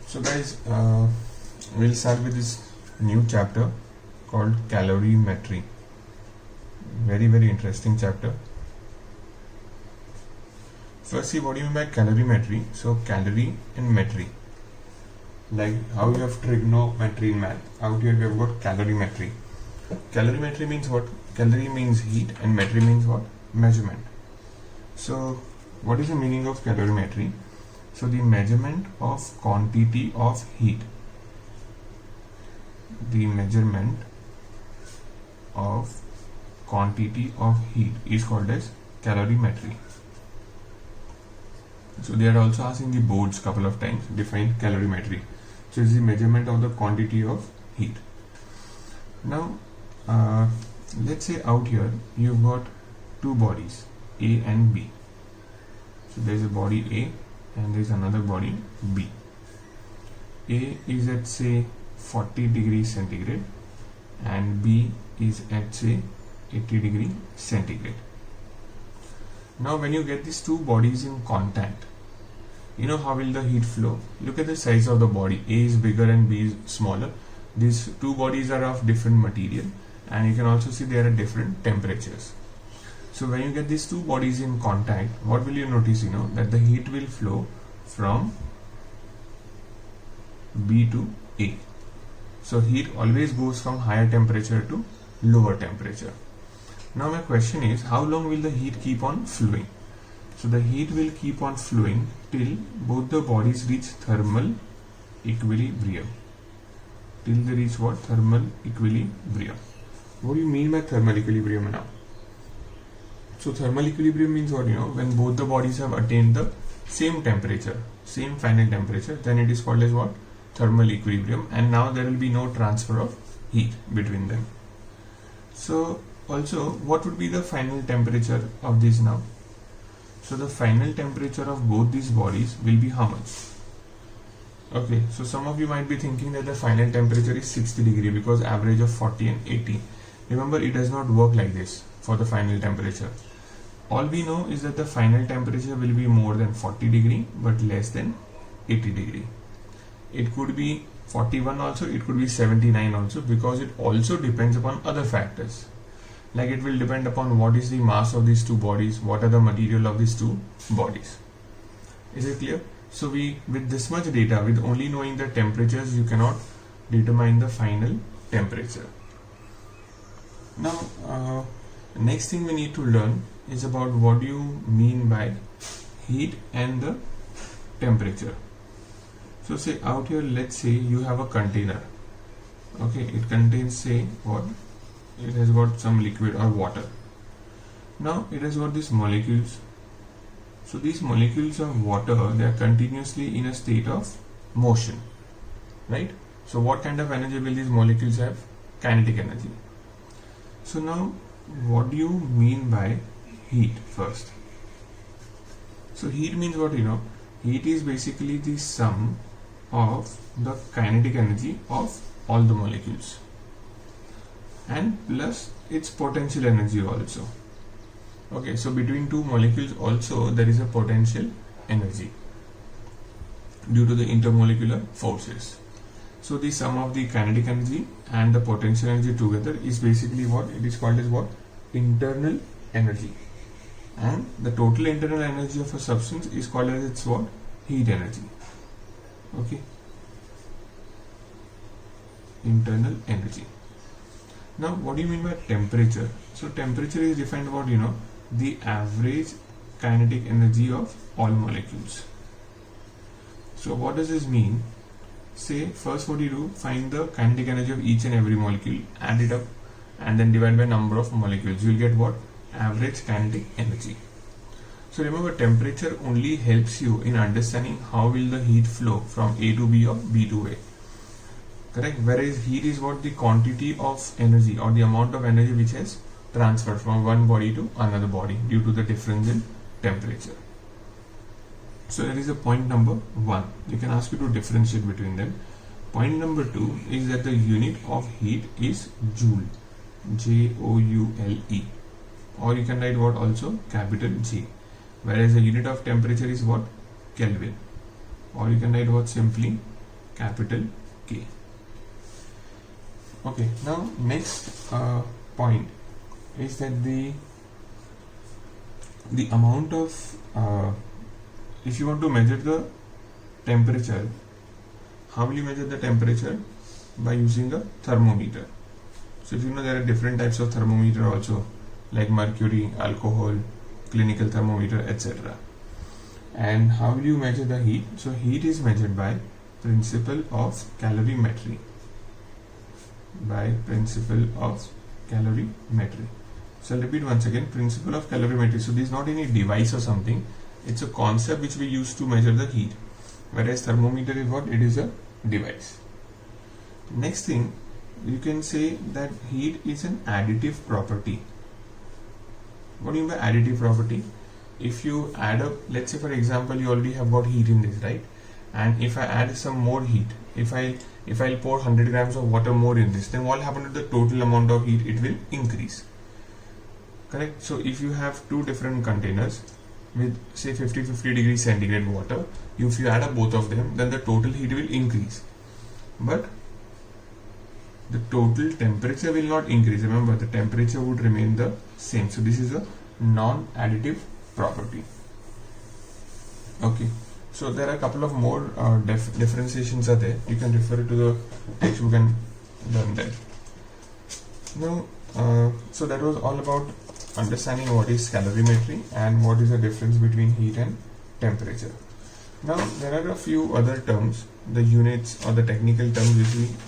So guys, we'll start with this new chapter called calorimetry. Very interesting chapter. First, see what do you mean by calorimetry. So calorie and metry, like how you have trigonometry in math, out here we have got calorimetry. Calorimetry means what? Calorie means heat and metry means what? Measurement. So what is the meaning of calorimetry? So the measurement of quantity of heat. The measurement of quantity of heat is called as calorimetry. So they are also asking the boards couple of times, define calorimetry. So it's the measurement of the quantity of heat. Now let's say out here you've got two bodies, A and B. So there is a body A and there is another body B. A is at say 40 degrees centigrade and B is at say 80 degrees centigrade. Now when you get these two bodies in contact, you know how will the heat flow? Look at the size of the body. A is bigger and B is smaller. These two bodies are of different material and you can also see they are at different temperatures. So when you get these two bodies in contact, what will you notice? You know that the heat will flow from B to A. So heat always goes from higher temperature to lower temperature. Now my question is, how long will the heat keep on flowing? So the heat will keep on flowing till both the bodies reach thermal equilibrium. Till they reach what? Thermal equilibrium. What do you mean by thermal equilibrium now? So thermal equilibrium means what? You know, when both the bodies have attained the same temperature, same final temperature, then it is called as what? Thermal equilibrium, and now there will be no transfer of heat between them. So also, what would be the final temperature of this now? So the final temperature of both these bodies will be how much? Okay, so some of you might be thinking that the final temperature is 60 degree because average of 40 and 80. Remember, it does not work like this for the final temperature. All we know is that the final temperature will be more than 40 degree but less than 80 degree. It could be 41 also, it could be 79 also, because it also depends upon other factors. Like it will depend upon what is the mass of these two bodies, what are the material of these two bodies. Is it clear? So with this much data, with only knowing the temperatures, you cannot determine the final temperature. Now next thing we need to learn is about what do you mean by heat and the temperature. So say out here, let's say you have a container. Okay, it contains say what? It has got some liquid or water. Now it has got these molecules. So these molecules of water, they are continuously in a state of motion, right? So what kind of energy will these molecules have? Kinetic energy. So now what do you mean by heat first? So heat means what? You know, heat is basically the sum of the kinetic energy of all the molecules and plus its potential energy also. Okay, so between two molecules also there is a potential energy due to the intermolecular forces. So the sum of the kinetic energy and the potential energy together is basically what? It is called as what? Internal energy. And the total internal energy of a substance is called as its what? Heat energy. Okay, internal energy. Now what do you mean by temperature? So temperature is defined about, you know, the average kinetic energy of all molecules. So what does this mean? Say first what you do, find the kinetic energy of each and every molecule, add it up and then divide by number of molecules. You will get what? Average kinetic energy. So remember, temperature only helps you in understanding how will the heat flow from A to B or B to A. Correct? Whereas heat is what? The quantity of energy or the amount of energy which has transferred from one body to another body due to the difference in temperature. So that is a point number 1. They can ask you to differentiate between them. Point number 2 is that the unit of heat is joule, Joule, or you can write what also? Capital J. Whereas the unit of temperature is what? Kelvin, or you can write what? Simply capital K. Okay, now next point is that the amount of if you want to measure the temperature, how will you measure the temperature? By using a thermometer. So if you know, there are different types of thermometer also, like mercury, alcohol, clinical thermometer, etc. And how will you measure the heat? So heat is measured by principle of calorimetry. So I'll repeat once again, principle of calorimetry. So this is not any device or something, it's a concept which we use to measure the heat, whereas thermometer is what? It is a device. Next thing, you can say that heat is an additive property. What do you mean by additive property? If you add up, let's say for example, you already have got heat in this, right? And if I add some more heat, if I'll pour 100 grams of water more in this, then what will happen to the total amount of heat? It will increase. Correct? So if you have two different containers with say 50 degrees centigrade water, if you add up both of them, then the total heat will increase. But the total temperature will not increase. Remember, the temperature would remain the same. So this is a non-additive property. Okay. So there are a couple of more differentiations are there. You can refer to the textbook and learn that. Now, so that was all about understanding what is calorimetry and what is the difference between heat and temperature. Now there are a few other terms, the units or the technical terms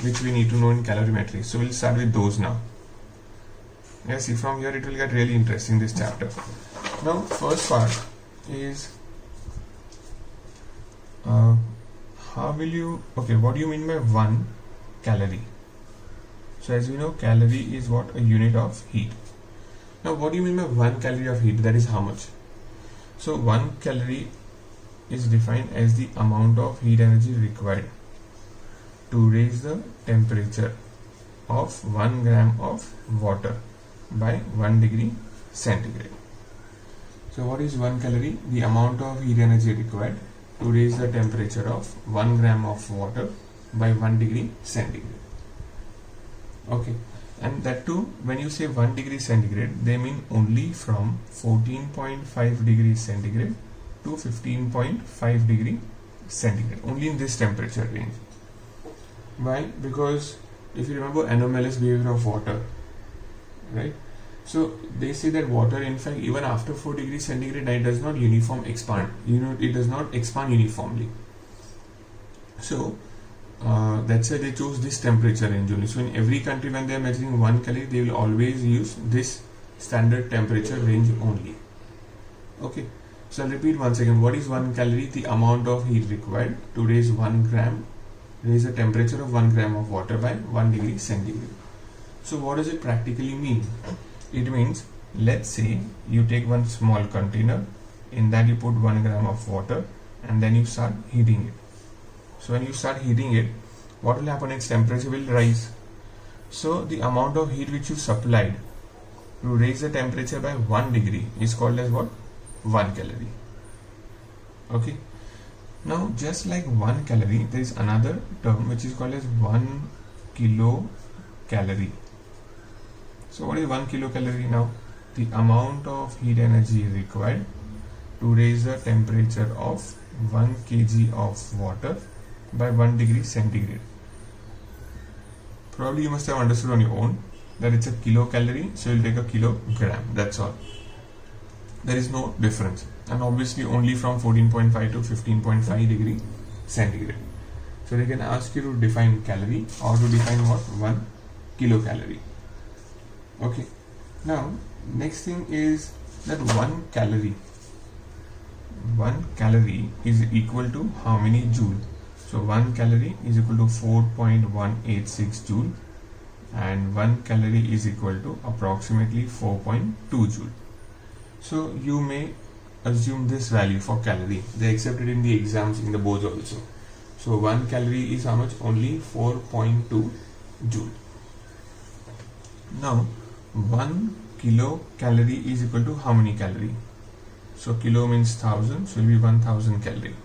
which we need to know in calorimetry. So we'll start with those now. Yeah, see, from here it will get really interesting, this chapter. Now first part is what do you mean by 1 calorie? So as we know, calorie is what? A unit of heat. Now what do you mean by 1 calorie of heat? That is how much? So 1 calorie is defined as the amount of heat energy required to raise the temperature of 1 gram of water by 1 degree centigrade. So what is 1 calorie? The amount of heat energy required to raise the temperature of 1 gram of water by 1 degree centigrade. Okay, and that too, when you say 1 degree centigrade, they mean only from 14.5 degrees centigrade to 15.5 degree centigrade, only in this temperature range. Why? Because if you remember anomalous behavior of water, right? So they say that water, in fact, even after 4 degrees centigrade, it does not expand. It does not expand uniformly. So that's why they chose this temperature range only. So in every country, when they are measuring 1 calorie, they will always use this standard temperature range only. Okay. So I'll repeat once again. What is 1 calorie? The amount of heat required to raise the temperature of 1 gram of water by 1 degree centigrade. So what does it practically mean? It means, let's say you take one small container, in that you put 1 gram of water and then you start heating it. So when you start heating it, what will happen? Its temperature will rise. So the amount of heat which you supplied to raise the temperature by 1 degree is called as what? 1 calorie. Okay. Now just like 1 calorie, there is another term which is called as 1 kilocalorie. So what is 1 kilocalorie now? The amount of heat energy required to raise the temperature of 1 kg of water by 1 degree centigrade. Probably you must have understood on your own that it's a kilocalorie, so you'll take a kilogram, that's all. There is no difference, and obviously only from 14.5 to 15.5 degree centigrade. So they can ask you to define calorie or to define what? 1 kilocalorie. Okay. Now next thing is that 1 calorie is equal to how many joule? So 1 calorie is equal to 4.186 joule, and 1 calorie is equal to approximately 4.2 joule. So you may assume this value for calorie. They accept it in the exams, in the boards also. So 1 calorie is how much? Only 4.2 joule. Now 1 kilocalorie is equal to how many calorie? So kilo means 1000, so it will be 1000 calorie.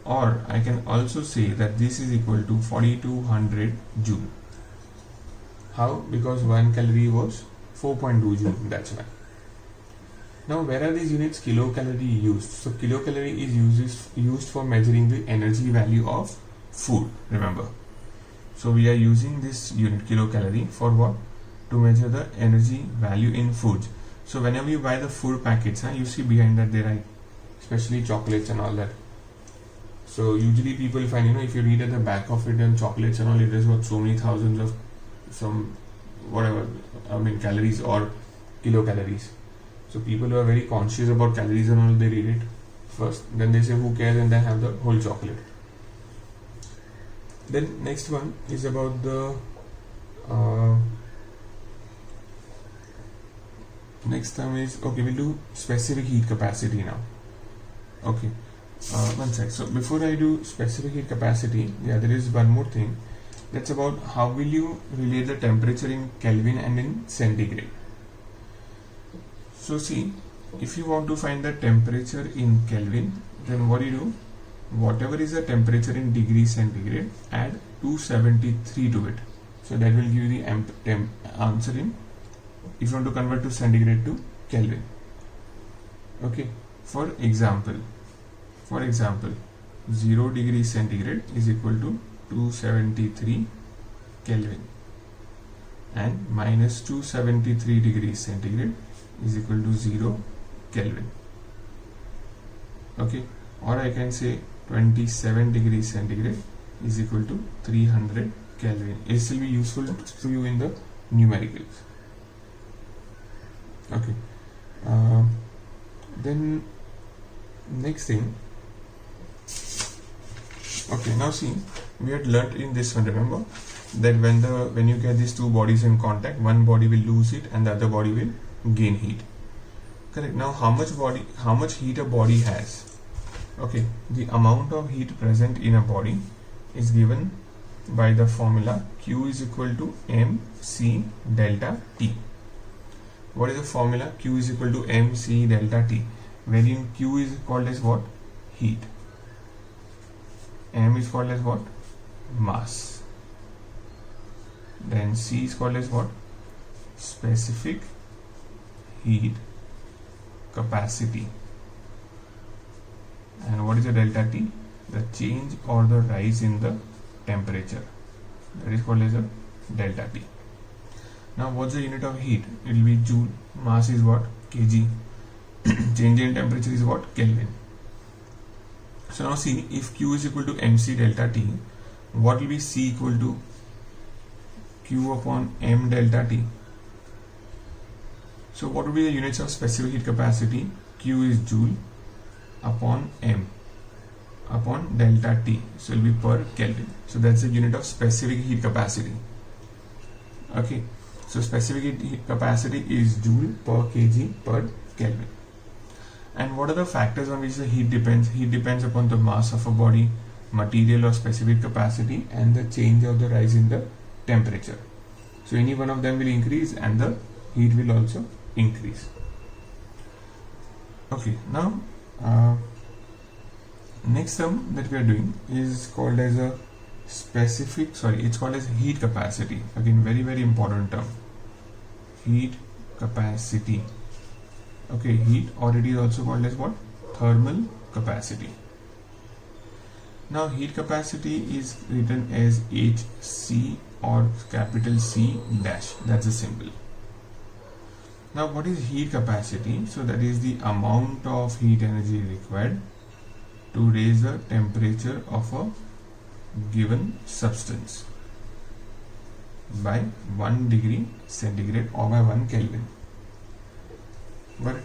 or I can also say that this is equal to 4200 joule. How? Because 1 calorie was 4.2 joule, that's why. Now where are these units kilocalorie used? So kilocalorie is used for measuring the energy value of food, remember. So we are using this unit kilocalorie for what? To measure the energy value in foods. So whenever you buy the food packets, you see behind that they write, especially chocolates and all that. So usually people find, if you read at the back of it and chocolates and all, it has got so many thousands of some whatever, calories or kilocalories. So people who are very conscious about calories and all, they read it first, then they say who cares, and then have the whole chocolate. Then next one is about the next term is, okay, we'll do specific heat capacity now. Okay, one sec. So before I do specific heat capacity, there is one more thing. That's about how will you relate the temperature in Kelvin and in centigrade. So see, if you want to find the temperature in Kelvin, then what do you do? Whatever is the temperature in degrees centigrade, add 273 to it. So that will give you the answer in, if you want to convert to centigrade to Kelvin. Okay, for example, 0 degrees centigrade is equal to 273 Kelvin, and minus 273 degrees centigrade is equal to 0 Kelvin. Okay, or I can say 27 degrees centigrade is equal to 300 Kelvin. It will be useful to you in the numericals. Okay, then next thing. Okay, now see, we had learnt in this one, remember, that when you get these two bodies in contact, one body will lose heat and the other body will gain heat. Correct. Now how much heat a body has? Okay, the amount of heat present in a body is given by the formula Q is equal to mc delta T. What is the formula? Q is equal to mc delta T, wherein Q is called as what? Heat. M is called as what? Mass. Then C is called as what? Specific heat capacity. And what is the delta T? The change or the rise in the temperature. That is called as a delta T. Now what's the unit of heat? It will be joule. Mass is what? kg. Change in temperature is what? Kelvin. So now see, if Q is equal to mc delta T, what will be C equal to? Q upon m delta T. So what will be the units of specific heat capacity? Q is joule upon m upon delta T. So it will be per Kelvin. So that's the unit of specific heat capacity. Okay. So specific heat capacity is joule per kg per Kelvin. And what are the factors on which the heat depends? Heat depends upon the mass of a body, material or specific capacity, and the change or the rise in the temperature. So any one of them will increase and the heat will also increase. Okay, now next term that we are doing is called as a it's called as heat capacity. Again, very, very important term. Heat capacity. Okay, heat, or it is also called as what? Thermal capacity. Now heat capacity is written as HC or capital C dash. That's a symbol. Now what is heat capacity? So that is the amount of heat energy required to raise the temperature of a given substance by 1 degree centigrade or by 1 Kelvin. But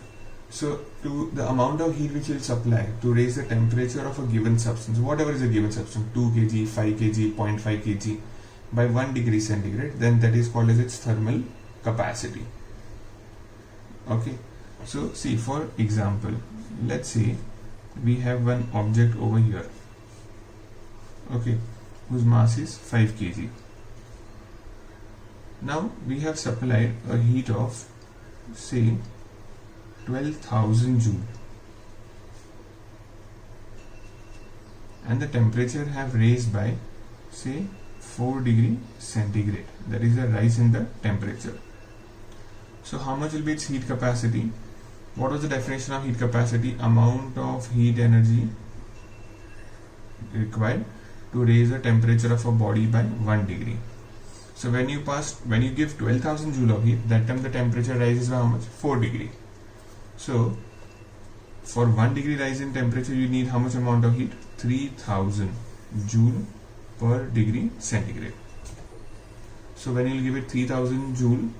so to the amount of heat which will supply to raise the temperature of a given substance, whatever is a given substance, 2 kg, 5 kg, 0.5 kg, by 1 degree centigrade, then that is called as its thermal capacity. Okay, so see, for example, let's say we have one object over here, okay, whose mass is 5 kg. Now we have supplied a heat of, say, 12,000 joule, and the temperature have raised by say 4 degree centigrade. That is a rise in the temperature. So how much will be its heat capacity? What was the definition of heat capacity? Amount of heat energy required to raise the temperature of a body by 1 degree. So when you give 12,000 joule of heat, that time the temperature rises by how much? 4 degree. So for 1 degree rise in temperature, you need how much amount of heat? 3000 joule per degree centigrade. So when you give it 3000 joule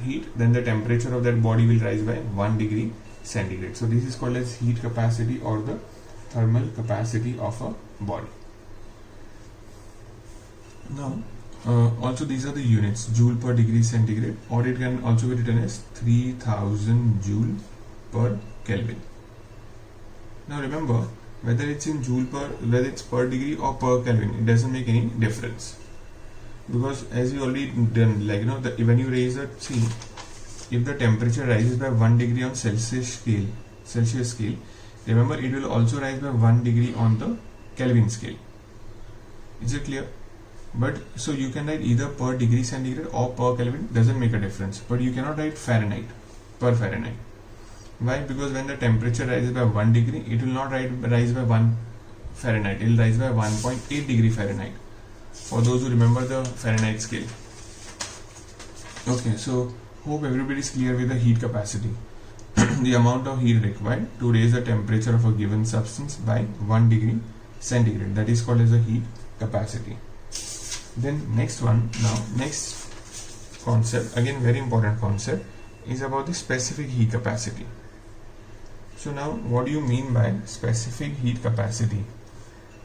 heat, then the temperature of that body will rise by 1 degree centigrade. So this is called as heat capacity or the thermal capacity of a body. Now also these are the units, joule per degree centigrade, or it can also be written as 3000 joule per Kelvin. Now remember, whether it's in joule whether it's per degree or per Kelvin, it doesn't make any difference, because as you already done, like when you raise the if the temperature rises by 1 degree on Celsius scale, remember it will also rise by 1 degree on the Kelvin scale. Is it clear? But so you can write either per degree centigrade or per Kelvin, doesn't make a difference, but you cannot write Fahrenheit, per Fahrenheit. Why? Because when the temperature rises by 1 degree, it will not rise by 1 Fahrenheit, it will rise by 1.8 degree Fahrenheit, for those who remember the Fahrenheit scale. Okay, so hope everybody is clear with the heat capacity. The amount of heat required to raise the temperature of a given substance by 1 degree centigrade, that is called as the heat capacity. Then next concept, again very important concept, is about the specific heat capacity. So now what do you mean by specific heat capacity?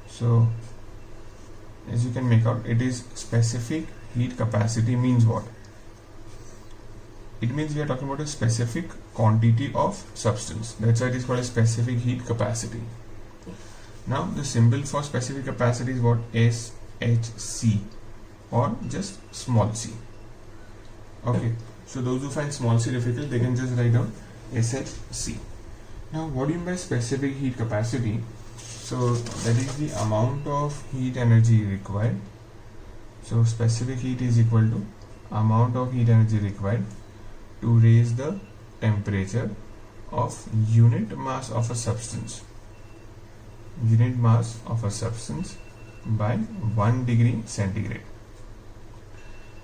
So as you can make out, it is specific heat capacity means what? It means we are talking about a specific quantity of substance. That's why it is called a specific heat capacity. Now the symbol for specific capacity is what? SHC, or just small c. Okay, so those who find small c difficult, they can just write down SHC. Now what do you mean by specific heat capacity? So that is the amount of heat energy required. So specific heat is equal to amount of heat energy required to raise the temperature of unit mass of a substance. Unit mass of a substance by 1 degree centigrade.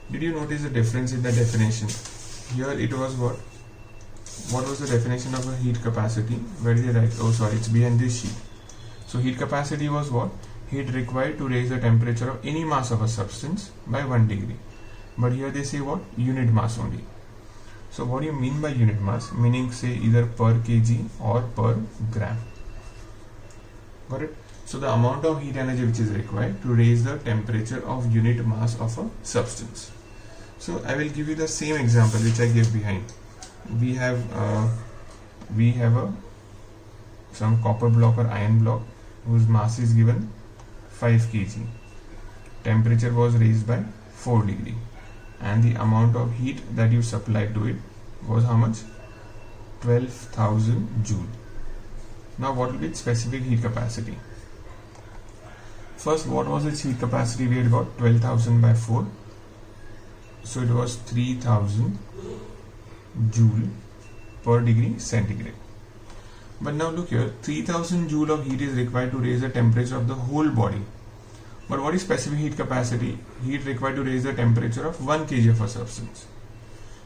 Did you notice the difference in the definition? Here it was what? What was the definition of a heat capacity? Where did I write? Oh sorry, it's behind this sheet. So heat capacity was what? Heat required to raise the temperature of any mass of a substance by 1 degree. But here they say what? Unit mass only. So what do you mean by unit mass? Meaning say either per kg or per gram. Got it? So the amount of heat energy which is required to raise the temperature of unit mass of a substance. So I will give you the same example which I gave behind. We have some copper block or iron block whose mass is given 5 kg. Temperature was raised by 4 degree, and the amount of heat that you supplied to it was how much? 12,000 joule. Now what will be its specific heat capacity? First, what was its heat capacity? We had got 12,000 by 4, so it was 3000 joule per degree centigrade. But now look here, 3000 joule of heat is required to raise the temperature of the whole body. But what is specific heat capacity? Heat required to raise the temperature of 1 kg of a substance.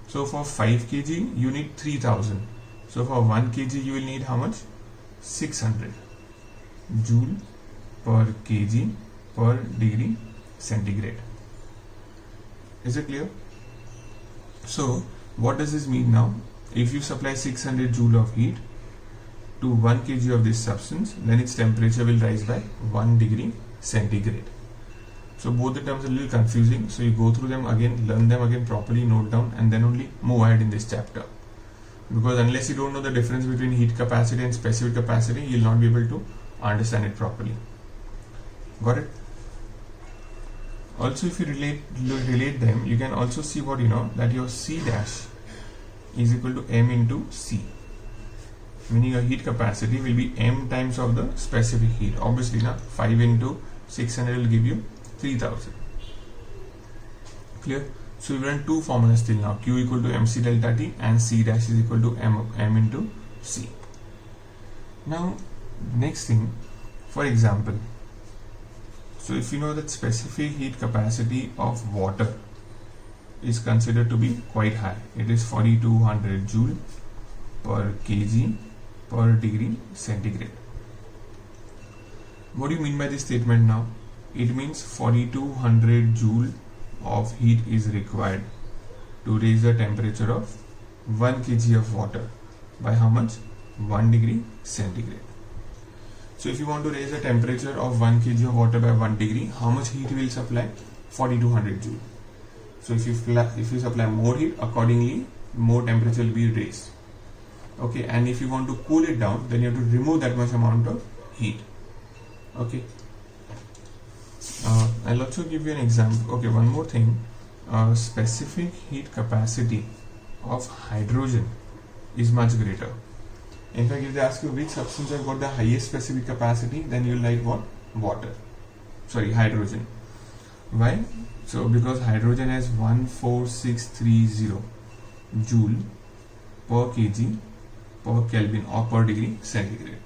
So for 5 kg you need 3000. So for 1 kg you will need how much? 600 joule per kg per degree centigrade. Is it clear? So what does this mean now? If you supply 600 joule of heat to 1 kg of this substance, then its temperature will rise by 1 degree centigrade. So both the terms are a little confusing, so you go through them again, learn them again properly, note down, and then only move ahead in this chapter. Because unless you don't know the difference between heat capacity and specific capacity, you will not be able to understand it properly. Got it? Also, if you relate them, you can also see what that your C dash is equal to M into C. meaning your heat capacity will be m times of the specific heat. Obviously, na 5 into 600 will give you 3000. Clear? So we run two formulas till now: Q equal to mc delta T and C dash is equal to m into C. Now, next thing, for example, so if you know that specific heat capacity of water is considered to be quite high, it is 4200 joule per kg per degree centigrade. What do you mean by this statement now? It means 4200 joule of heat is required to raise the temperature of 1 kg of water by how much? 1 degree centigrade. So if you want to raise the temperature of 1 kg of water by 1 degree, how much heat will supply? 4200 joule. So if you supply more heat, accordingly more temperature will be raised. Okay, and if you want to cool it down, then you have to remove that much amount of heat. Okay. I'll also give you an example. Okay, one more thing. Specific heat capacity of hydrogen is much greater. In fact, if they ask you which substance has got the highest specific capacity, then you'll like what? Hydrogen. Why? So because hydrogen has 14630 joule per kg per Kelvin or per degree centigrade.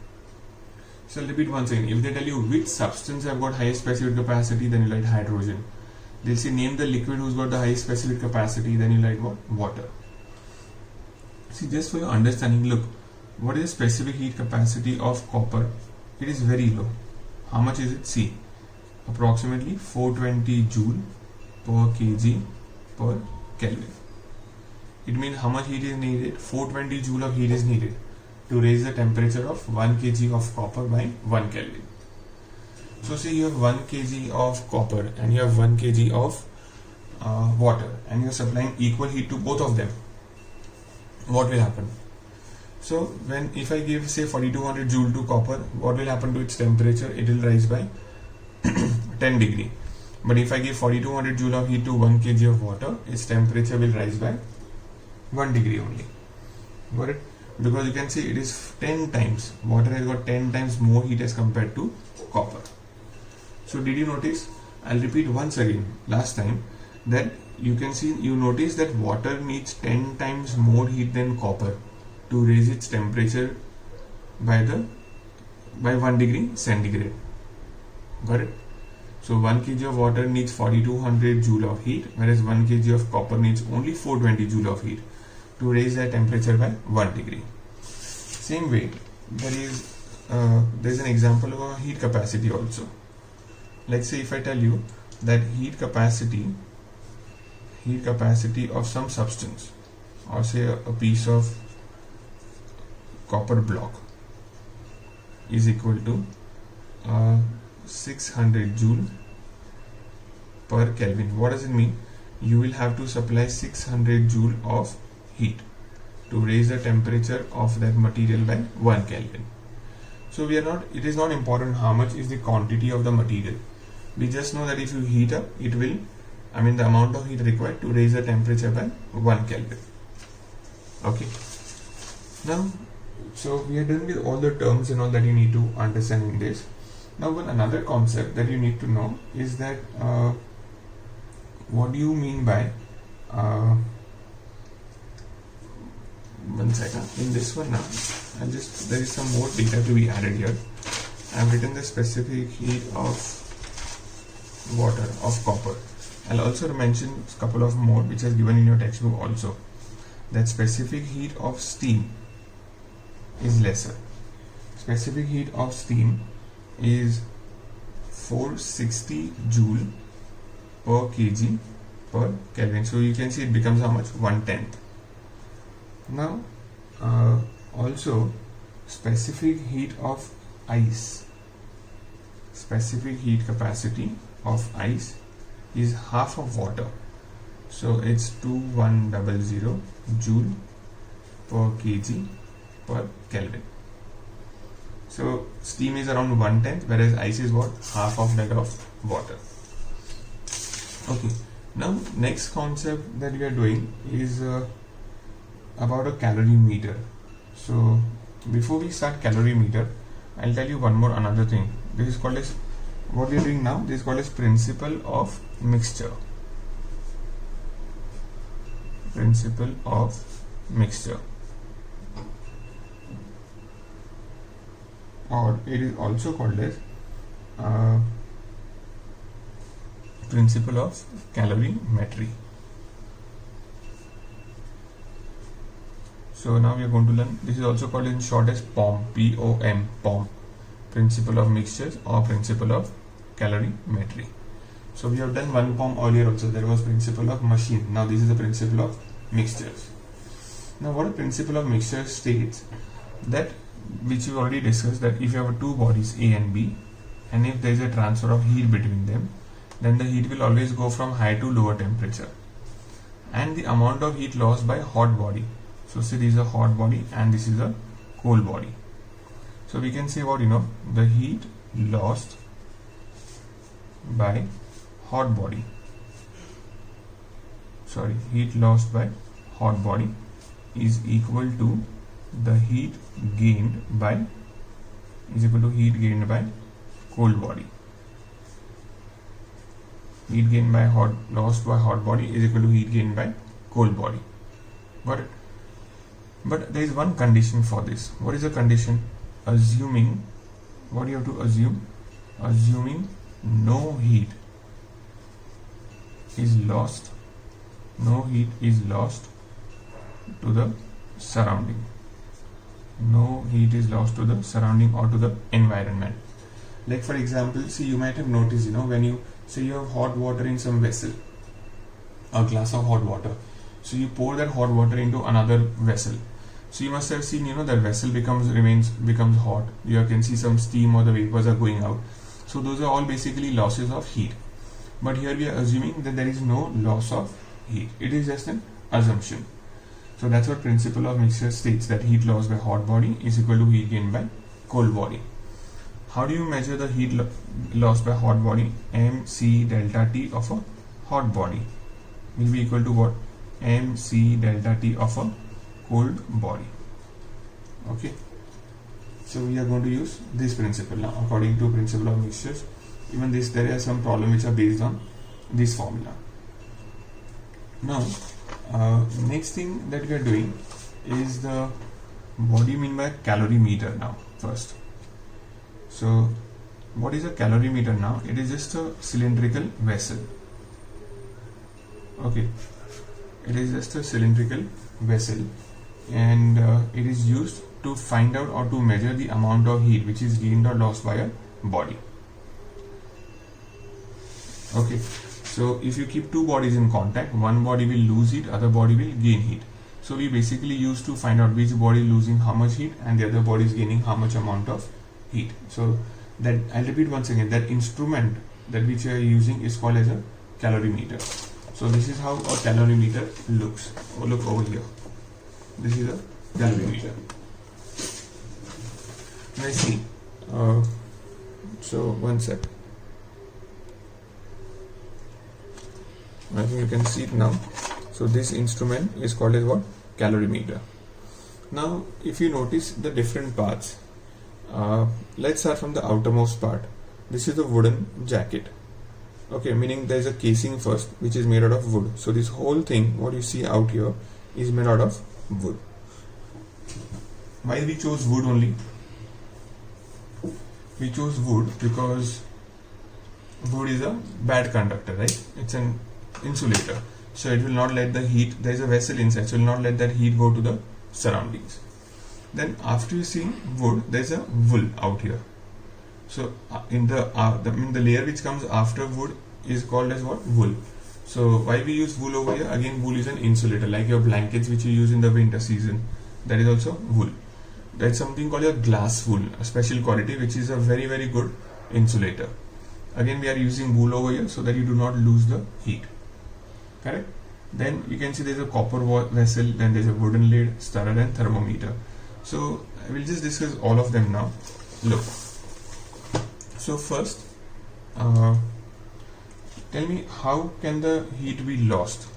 So I'll repeat once again. If they tell you which substance have got highest specific capacity, then you write hydrogen. They'll say name the liquid who's got the highest specific capacity, then you write what? Water. See, just for your understanding, look, what is the specific heat capacity of copper? It is very low. How much is it? See, approximately 420 joule per kg per Kelvin. It means how much heat is needed? 420 joule of heat is needed to raise the temperature of 1 kg of copper by 1 Kelvin. So say you have 1 kg of copper and you have 1 kg of water, and you are supplying equal heat to both of them. What will happen? So if I give say 4200 joule to copper, what will happen to its temperature? It will rise by 10 degree. But if I give 4200 joule of heat to 1 kg of water, its temperature will rise by 1 degree only. Got it? Because you can see it is 10 times. Water has got 10 times more heat as compared to copper. So did you notice? I'll repeat once again, last time, that you notice that water needs 10 times more heat than copper to raise its temperature by 1 degree centigrade. Got it? So 1 kg of water needs 4200 joule of heat, whereas 1 kg of copper needs only 420 joule of heat to raise the temperature by 1 degree. Same way, there's an example of a heat capacity also. Let's say if I tell you that heat capacity of some substance, or say a piece of copper block, is equal to 600 joule per Kelvin. What does it mean? You will have to supply 600 joule of heat to raise the temperature of that material by 1 Kelvin. So it is not important how much is the quantity of the material. We just know that if you heat up, the amount of heat required to raise the temperature by 1 Kelvin. Okay. Now, so we are done with all the terms and all that you need to understand in this. Now, another concept that you need to know is that what do you mean by one second. In this one now, there is some more data to be added here. I have written the specific heat of water, of copper. I'll also mention a couple of more which is given in your textbook also. That specific heat of steam is lesser. Specific heat of steam is 460 joule per kg per Kelvin. So you can see it becomes how much? 1/10. Now, also specific heat of ice. Specific heat capacity of ice is half of water. So it's 2100 joule per kg per Kelvin. So steam is around 1/10, whereas ice is what? Half of that of water. Okay. Now next concept that we are doing is about a calorimeter. So before we start calorimeter, I'll tell you one more another thing. This is called as, what we are doing now, this is called as principle of mixture. Principle of mixture, or it is also called as principle of calorimetry. So now we are going to learn, this is also called in short as POM, P-O-M, POM, principle of mixtures or principle of calorimetry. So we have done one POM earlier also, there was principle of machine. Now this is the principle of mixtures. Now what a principle of mixture states, that which we already discussed, that if you have two bodies A and B, and if there is a transfer of heat between them, then the heat will always go from high to lower temperature, and the amount of heat lost by hot body. So say this is a hot body and this is a cold body. So we can say what, the heat lost by hot body, heat lost by hot body is equal to the heat gained by cold body. Heat gained by lost by hot body is equal to heat gained by cold body. Got it? But there is one condition for this. What is the condition? Assuming, what do you have to assume? Assuming no heat is lost, to the surrounding. No heat is lost to the surrounding or to the environment. Like for example, see, you might have noticed, when you say you have hot water in some vessel, a glass of hot water. So you pour that hot water into another vessel. So you must have seen, that vessel becomes hot. You can see some steam or the vapors are going out. So those are all basically losses of heat. But here we are assuming that there is no loss of heat. It is just an assumption. So that's what principle of mixture states, that heat lost by hot body is equal to heat gained by cold body. How do you measure the heat lost by hot body? mc delta T of a hot body will be equal to what? mc delta T of a cold body. Okay. So we are going to use this principle now, according to principle of mixtures. Even this, there are some problems which are based on this formula. Now, next thing that we are doing is what do you mean by calorimeter now first? So what is a calorimeter now? It is just a cylindrical vessel. Okay, it is just a cylindrical vessel, and it is used to find out or to measure the amount of heat which is gained or lost by a body. Okay, so if you keep two bodies in contact, one body will lose heat, other body will gain heat. So we basically use to find out which body is losing how much heat and the other body is gaining how much amount of heat. So that, I'll repeat once again, that instrument that which we are using is called as a calorimeter. So this is how a calorimeter looks. Oh, look over here. This is a calorimeter. Let's see. So one sec. I think you can see it now. So this instrument is called as what? Calorimeter. Now if you notice the different parts, let's start from the outermost part. This is the wooden jacket. Okay, meaning there is a casing first which is made out of wood. So this whole thing, what you see out here, is made out of wood. Why we chose wood only? We chose wood because wood is a bad conductor, right? It's an insulator, so it will not let the heat, there is a vessel inside, so it will not let that heat go to the surroundings. Then after you see wood, there is a wool out here. So in the layer which comes after wood is called as what? Wool. So why we use wool over here? Again, wool is an insulator, like your blankets which you use in the winter season, that is also wool. There is something called a glass wool, a special quality which is a very, very good insulator. Again, we are using wool over here so that you do not lose the heat. Correct? Then you can see there is a copper vessel, then there is a wooden lid, stirrer and thermometer. So I will just discuss all of them now. Look. So first, tell me, how can the heat be lost?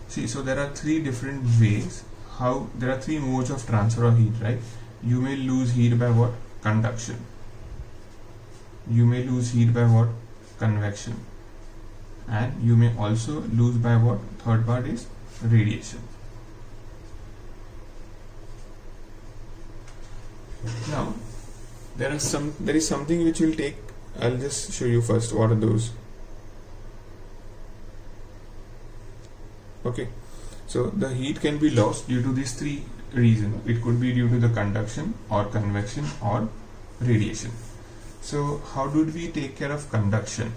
See, so there are three different ways. There are three modes of transfer of heat, right? you may lose heat by what? Conduction. You may lose heat by what? Convection. And you may also lose by what? Third part is radiation. Now there is something which will take, I'll just show you first what are those. Okay, so the heat can be lost due to these three reasons. It could be due to the conduction or convection or radiation. So how did we take care of conduction?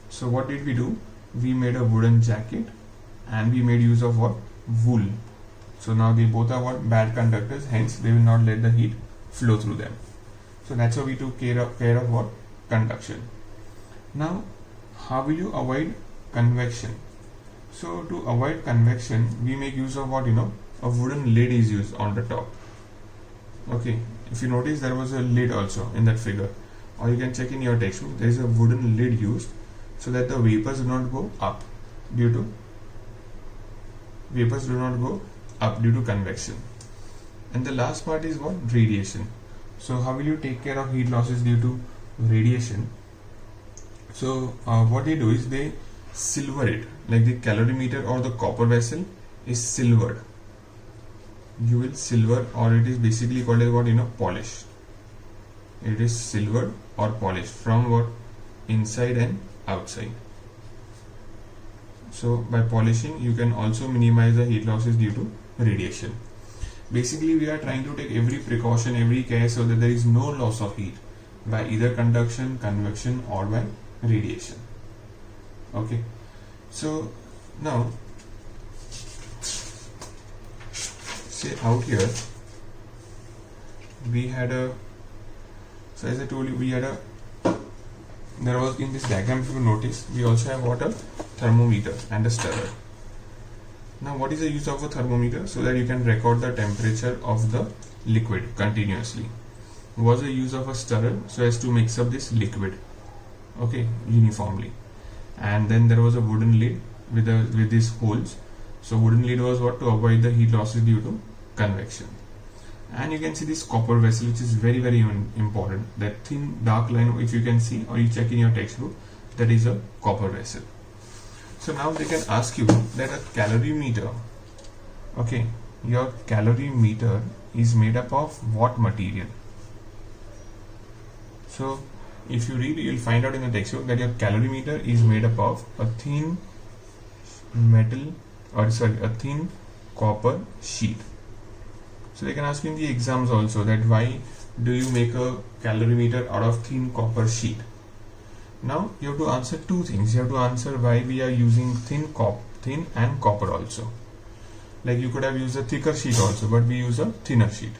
So what did we do? We made a wooden jacket and we made use of what? Wool. So now they both are what? Bad conductors, hence they will not let the heat flow through them. So that's how we took care of what? Conduction. Now how will you avoid convection? So to avoid convection, we make use of what? A wooden lid is used on the top. Okay, if you notice there was a lid also in that figure, or you can check in your textbook, there is a wooden lid used so that the vapors do not go up due to convection. And the last part is what? Radiation. So how will you take care of heat losses due to radiation? So what they do is they silver it, like the calorimeter or the copper vessel is silvered. You will silver, or it is basically called as what? Polished. It is silvered or polished from what? Inside and outside. So by polishing you can also minimize the heat losses due to radiation. Basically we are trying to take every precaution, every care, so that there is no loss of heat by either conduction, convection or by radiation. Okay, so now say out here we had a, so as I told you, there was in this diagram, if you notice, we also have what? A thermometer and a stirrer. Now what is the use of a thermometer? So that you can record the temperature of the liquid continuously. Was the use of a stirrer so as to mix up this liquid, okay, uniformly. And then there was a wooden lid with these holes. So wooden lid was what? To avoid the heat losses due to convection. And you can see this copper vessel, which is very, very important. That thin dark line, if you can see or you check in your textbook, that is a copper vessel. So now they can ask you that a calorimeter, okay, your calorimeter is made up of what material? So if you read, you'll find out in the textbook that your calorimeter is made up of a thin a thin copper sheet. So they can ask you in the exams also that why do you make a calorimeter out of thin copper sheet? Now you have to answer two things. You have to answer why we are using thin and copper also. Like you could have used a thicker sheet also, but we use a thinner sheet.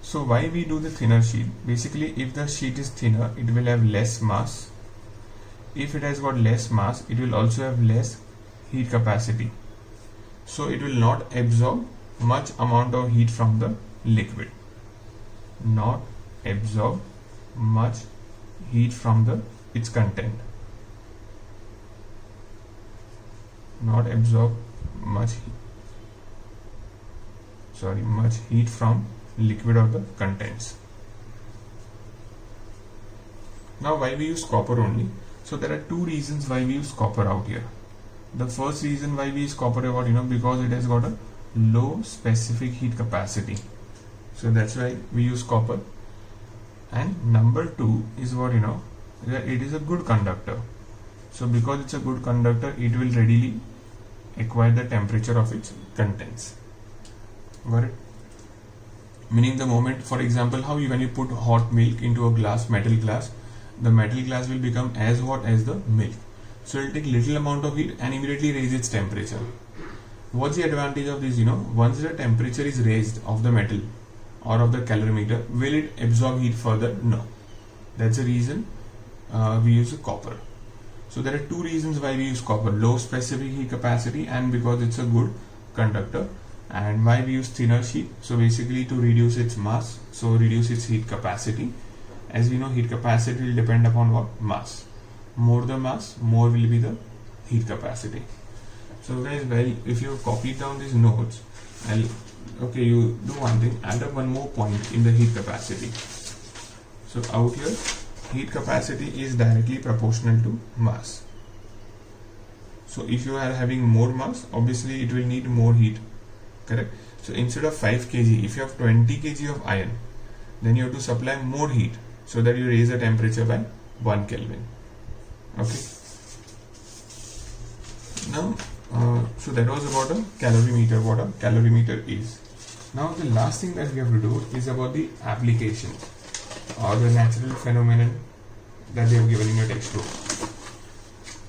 So why we do the thinner sheet? Basically, if the sheet is thinner, it will have less mass. If it has got less mass, it will also have less heat capacity. So it will not absorb much amount of heat from the liquid. Not absorb much heat from its content. Not absorb much heat from liquid or the contents. Now why we use copper only? So there are two reasons why we use copper out here. The first reason why we use copper is what? Because it has got a low specific heat capacity. So that's why we use copper. And number two is what? That it is a good conductor. So because it's a good conductor, it will readily acquire the temperature of its contents. Got it? Meaning the moment, for example, when you put hot milk into a metal glass, the metal glass will become as hot as the milk. So it will take little amount of heat and immediately raise its temperature. What's the advantage of this? Once the temperature is raised of the metal or of the calorimeter, will it absorb heat further? No. That's the reason we use copper. So there are two reasons why we use copper: low specific heat capacity, and because it's a good conductor. And why we use thinner sheet? So basically to reduce its mass, so reduce its heat capacity. As we know, heat capacity will depend upon what? Mass. More the mass, more will be the heat capacity. So guys, if you copy down these notes, I'll okay, you do one thing, add up one more point in the heat capacity. So out here, heat capacity is directly proportional to mass. So if you are having more mass, obviously it will need more heat, correct? So instead of 5 kg, if you have 20 kg of iron, then you have to supply more heat so that you raise the temperature by 1 Kelvin. Okay. Now, so that was about a calorimeter, what a calorimeter is. Now the last thing that we have to do is about the application or the natural phenomenon that they have given in your textbook.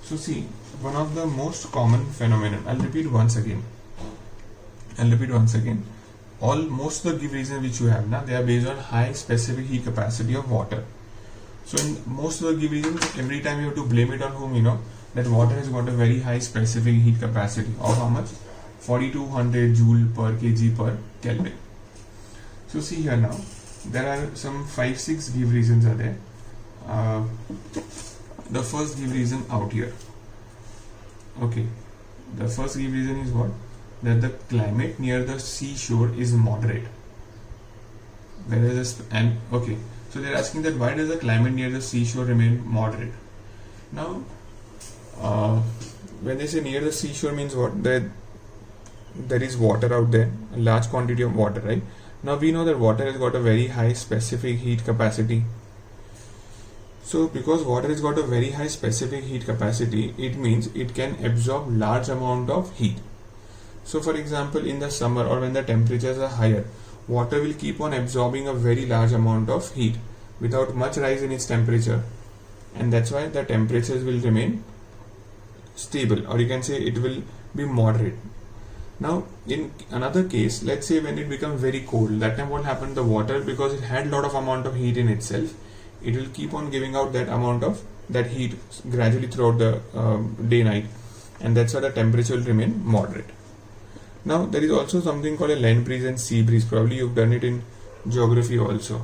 So see, one of the most common phenomenon, I'll repeat once again. Most of the give reasons which you have now, they are based on high specific heat capacity of water. So in most of the give reasons, every time you have to blame it on whom, that water has got a very high specific heat capacity of how much? 4200 joule per kg per Kelvin. So see here now, there are some 5-6 give reasons are there. The first give reason out here. Okay, the first give reason is what? That the climate near the seashore is moderate. Okay, so they're asking that why does the climate near the seashore remain moderate? Now, when they say near the seashore means what? That there is water out there, a large quantity of water, right? Now we know that water has got a very high specific heat capacity. So because water has got a very high specific heat capacity, it means it can absorb large amount of heat. So for example, in the summer or when the temperatures are higher, water will keep on absorbing a very large amount of heat without much rise in its temperature, and that's why the temperatures will remain stable, or you can say it will be moderate. Now in another case, let's say when it becomes very cold, that time what happened? The water, because it had lot of amount of heat in itself, it will keep on giving out that amount of that heat gradually throughout the day night, and that's why the temperature will remain moderate. Now there is also something called a land breeze and sea breeze. Probably you've done it in geography also.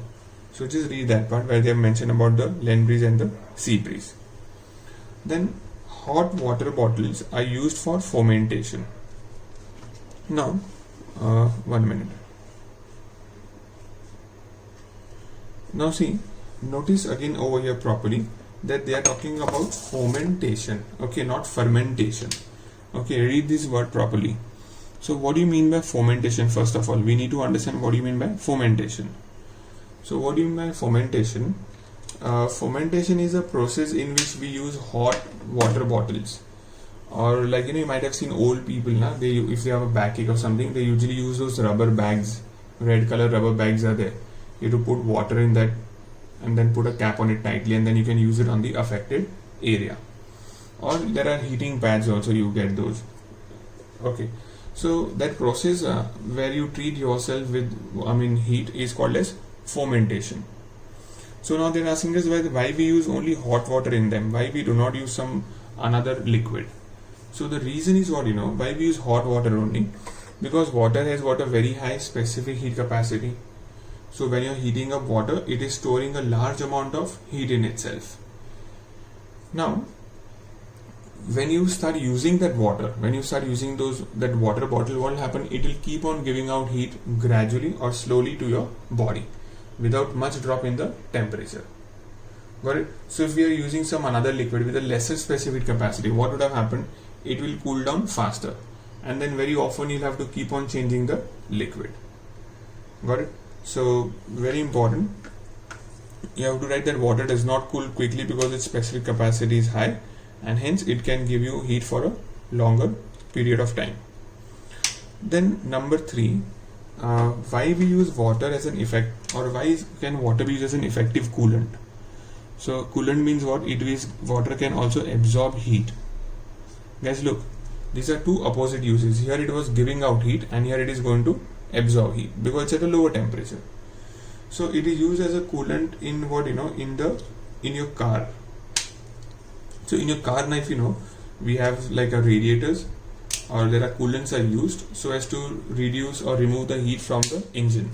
So just read that part where they have mentioned about the land breeze and the sea breeze. Then hot water bottles are used for fermentation. Now, 1 minute. Now see, notice again over here properly that they are talking about fermentation. Okay, not fermentation. Okay, read this word properly. So what do you mean by fermentation? First of all, we need to understand what do you mean by fermentation. So what do you mean by fermentation? Fermentation is a process in which we use hot water bottles, or like you might have seen old people now, if they have a backache or something, they usually use those rubber bags, red color rubber bags are there. You have to put water in that and then put a cap on it tightly, and then you can use it on the affected area. Or there are heating pads also, you get those. Okay, so that process where you treat yourself with heat is called as fermentation. So now they're asking us why we use only hot water in them, why we do not use some another liquid. So the reason is what, why we use hot water only, because water has got a very high specific heat capacity. So when you're heating up water, it is storing a large amount of heat in itself. Now when you start using that water, when you start using that water bottle, what will happen? It will keep on giving out heat gradually or slowly to your body without much drop in the temperature. Got it? So if we are using some another liquid with a lesser specific capacity, what would have happened? It will cool down faster, and then very often you'll have to keep on changing the liquid. Got it? So very important, you have to write that water does not cool quickly because its specific capacity is high, and hence it can give you heat for a longer period of time. Then number 3, why we use water as an effect, or why can water be used as an effective coolant? So coolant means what? It is water can also absorb heat. Guys, look, these are two opposite uses. Here it was giving out heat, and here it is going to absorb heat because it's at a lower temperature. So it is used as a coolant in what, in your car. So in your car now, we have like a radiators, or there are coolants are used so as to reduce or remove the heat from the engine.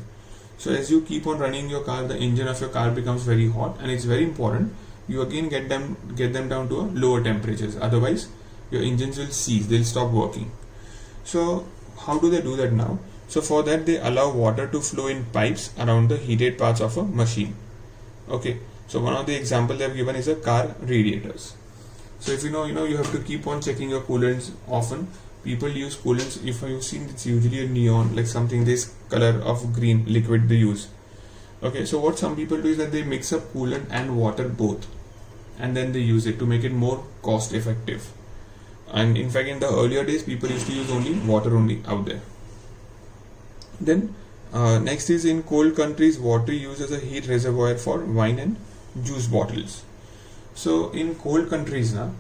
So as you keep on running your car, the engine of your car becomes very hot, and it's very important you again get them down to a lower temperatures. Otherwise your engines will cease, they'll stop working. So how do they do that now? So for that they allow water to flow in pipes around the heated parts of a machine. Okay, so one of the examples they have given is a car radiators. So if you know you have to keep on checking your coolants often. People use coolants, if you've seen, it's usually a neon, like something this color of green liquid they use. Okay, so what some people do is that they mix up coolant and water both, and then they use it to make it more cost effective. And in fact in the earlier days people used to use only water only out there. Then next is, in cold countries water used as a heat reservoir for wine and juice bottles. So in cold countries now,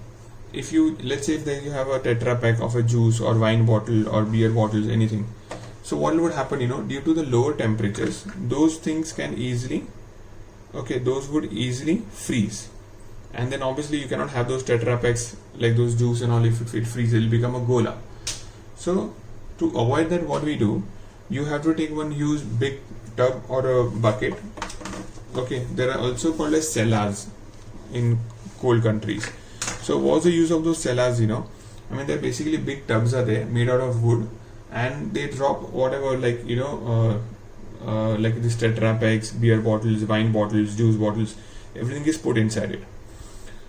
if you, let's say if then you have a tetra pack of a juice or wine bottle or beer bottles, anything, so what would happen, due to the lower temperatures, those things can easily, those would easily freeze. And then obviously you cannot have those tetra packs like those juice and all. If it freezes, it will become a gola. So to avoid that, what we do, you have to take one huge big tub or a bucket. Okay, there are also called as cellars in cold countries. So what's the use of those cellars? They're basically big tubs are there made out of wood, and they drop whatever, like like these tetra packs, beer bottles, wine bottles, juice bottles, everything is put inside it.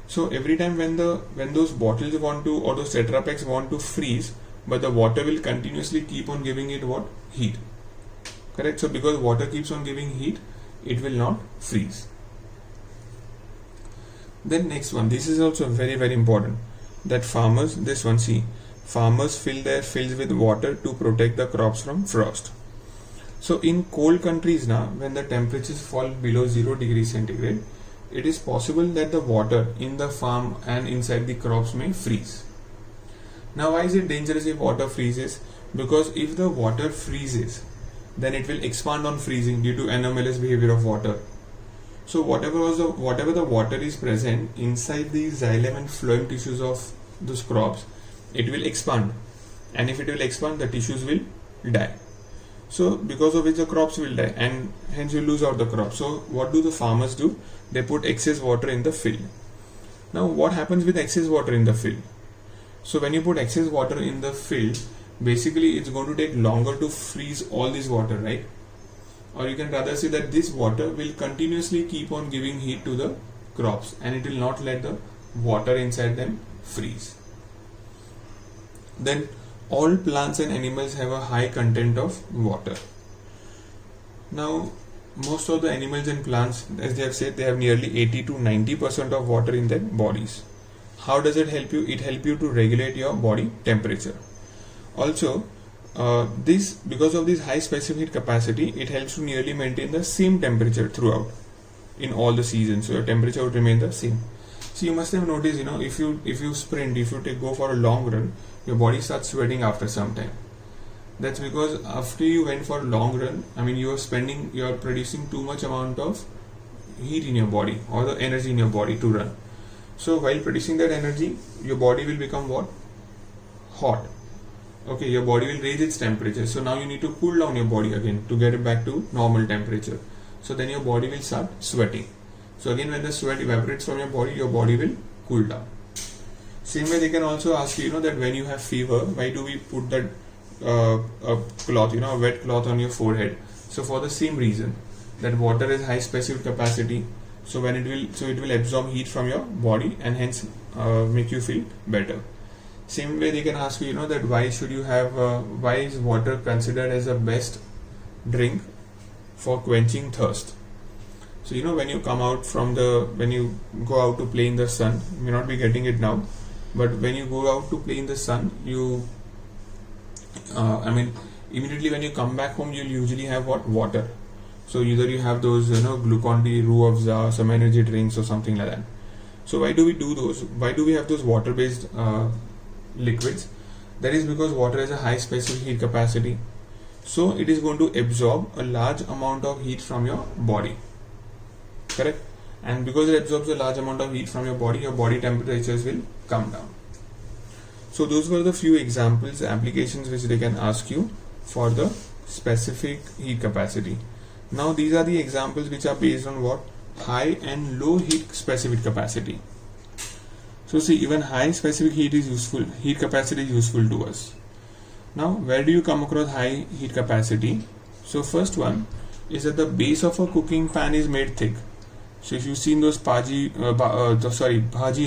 So every time when those bottles want to, or those tetra packs want to freeze, but the water will continuously keep on giving it what? Heat. Correct? So because water keeps on giving heat, it will not freeze. Then next one, this is also very, very important, that farmers, this one, see, farmers fill their fields with water to protect the crops from frost. So in cold countries now, when the temperatures fall below 0 degrees centigrade, it is possible that the water in the farm and inside the crops may freeze. Now why is it dangerous if water freezes? Because if the water freezes, then it will expand on freezing due to anomalous behavior of water. So whatever the water is present inside the xylem and phloem tissues of those crops, it will expand, and if it will expand, the tissues will die. So because of which the crops will die, and hence you lose out the crop. So what do the farmers do? They put excess water in the field. Now what happens with excess water in the field? So when you put excess water in the field, basically it's going to take longer to freeze all this water, right? Or you can rather say that this water will continuously keep on giving heat to the crops, and it will not let the water inside them freeze. Then all plants and animals have a high content of water. Now most of the animals and plants, as they have said, they have nearly 80 to 90% of water in their bodies. How does it help you? It helps you to regulate your body temperature. Also, because of this high specific heat capacity, it helps to nearly maintain the same temperature throughout in all the seasons. So your temperature would remain the same. So you must have noticed, if you sprint, if you go for a long run, your body starts sweating after some time. That's because after you went for a long run, you are producing too much amount of heat in your body, or the energy in your body to run. So while producing that energy, your body will become what? Hot. Okay, your body will raise its temperature. So now you need to cool down your body again to get it back to normal temperature. So then your body will start sweating. So again, when the sweat evaporates from your body will cool down. Same way they can also ask you, that when you have fever, why do we put that a cloth, a wet cloth on your forehead? So for the same reason, that water has high specific capacity. So it will absorb heat from your body and hence make you feel better. Same way they can ask you, that why is water considered as the best drink for quenching thirst? So when you come out when you go out to play in the sun, you may not be getting it now, but when you go out to play in the sun, immediately when you come back home, you'll usually have water. So either you have those Glucon-D, Ruafza, some energy drinks or something like that. So why do we do those? Why do we have those water-based liquids? That is because water has a high specific heat capacity, so it is going to absorb a large amount of heat from your body. Correct? And because it absorbs a large amount of heat from your body temperatures will come down. So those were the few examples, applications which they can ask you for the specific heat capacity. Now these are the examples which are based on what? High and low heat specific capacity. So see, even high specific heat capacity is useful to us. Now, where do you come across high heat capacity? So first one is that the base of a cooking pan is made thick. So if you've seen those bhaji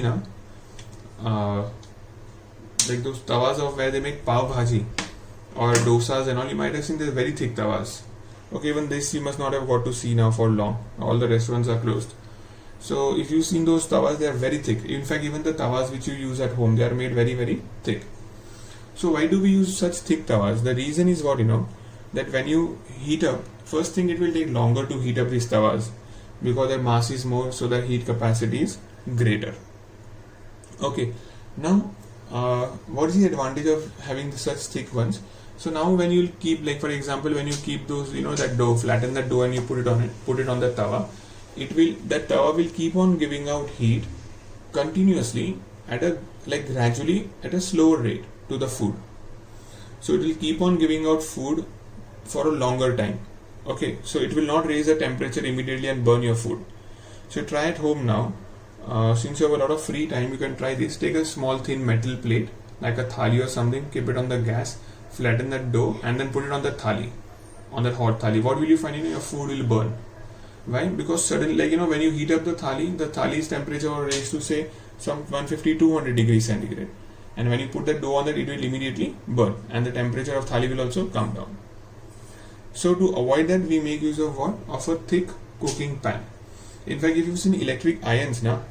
na, like those tawas of where they make pav bhaji or dosas and all, you might have seen they're very thick tawas. Okay, even this you must not have got to see now for long. All the restaurants are closed. So if you've seen those tawas, they are very thick. In fact, even the tawas which you use at home, they are made very, very thick. So why do we use such thick tawas? The reason is what, that when you heat up, first thing, it will take longer to heat up these tawas because their mass is more, so the heat capacity is greater. Okay, now what is the advantage of having such thick ones? So now when you keep, like for example, when you keep those, that dough, flatten that dough and you put it on the tawa, that tawa will keep on giving out heat continuously gradually at a slower rate to the food. So it will keep on giving out food for a longer time. Okay, so it will not raise the temperature immediately and burn your food. So try at home now. Since you have a lot of free time, you can try this. Take a small thin metal plate like a thali or something, keep it on the gas, flatten that dough and then put it on the thali, on that hot thali. What will you find? Your food will burn. Why? Because suddenly, when you heat up the thali's temperature will raise to say some 150-200 degrees centigrade, and when you put the dough on that, it will immediately burn and the temperature of thali will also come down. So to avoid that, we make use of what? Of a thick cooking pan. In fact, if you've seen electric irons now,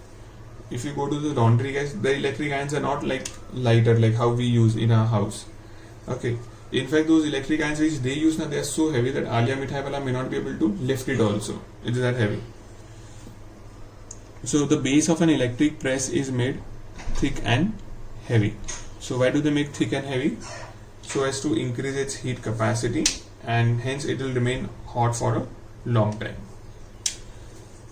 if you go to the laundry guys, the electric irons are not like lighter like how we use in our house. Okay. In fact, those electric irons which they use now, they are so heavy that Alia Mithai Wala may not be able to lift it also. It is that heavy. So the base of an electric press is made thick and heavy. So why do they make thick and heavy? So as to increase its heat capacity and hence it will remain hot for a long time.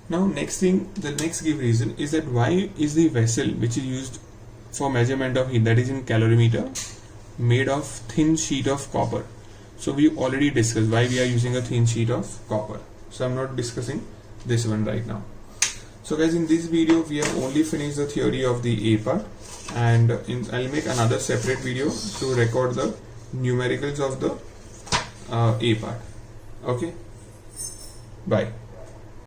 Now the next key reason is that why is the vessel which is used for measurement of heat, that is in calorimeter, made of thin sheet of copper? So we already discussed why we are using a thin sheet of copper. So I'm not discussing this one right now. So guys, in this video we have only finished the theory of the A part, and I'll make another separate video to record the numericals of the A part. Okay, bye.